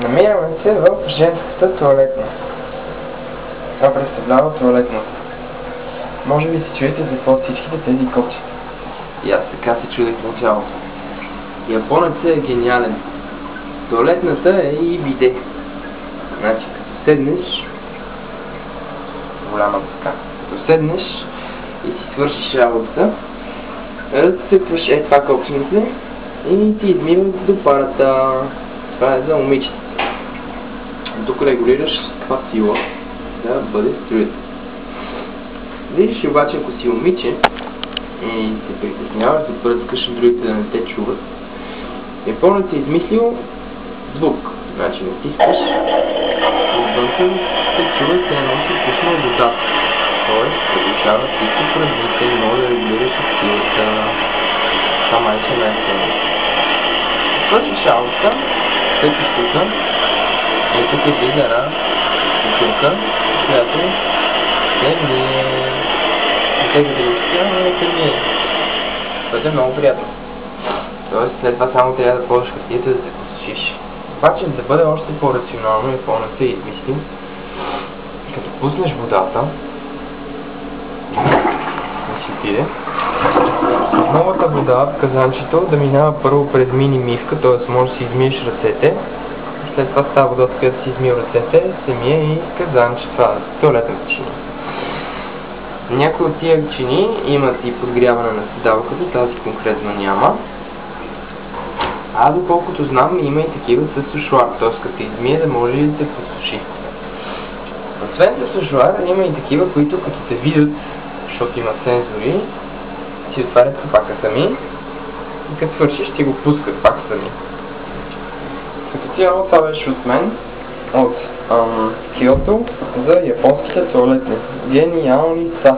Намираме се в женската туалетна. Това представлява туалетната. Може би се чуете за какво всичките тези копчета. И аз така се чудех в началото. Японецът е гениален. Туалетната е и биде. Значи, като седнеш... Голяма така. Като седнеш и си свършиш работата, разцепваш това копченце и ти измиваш до парата. Това е за момичета. Тук регулираш с каква сила да бъде струята. Виж обаче, ако си момиче и се притесняваш да пръскаш другите да не те чуват, японецът е измислил звук. Значи натискаш и отвънка се чува се едно си пуснал водата. Тоест, приглушава всички празника и може да регулираш от силата. Това майче най-силно. Свършиш работа, стъпиш тук, и тук влиза една бутилка, която се мие. Не се задръжка, но не се мие. Това е много приятно. Тоест след това само трябва да ползваш хартията да се посушиш. Обаче да бъде още по-рационално и по-не се измисли, като пуснеш водата, да си отиде, с новата вода в казанчето да минава първо през мини мивка, т.е. може да си измиеш ръцете. След това става водата, където си измил ръцете, се мие и казанче, това е туалетната чини. Някои от тия чини имат и подгряване на седалката, тази конкретно няма. А доколкото знам, има и такива с сушуар, т.е. като измие да може да се посуши. Освен за сушуар, има и такива, които като те видят, защото има сензори, си отварят капака сами и като свършиш, ти го пускат пак сами. Като цяло това беше от мен, от Киото, за японските туалетни. Гениални са!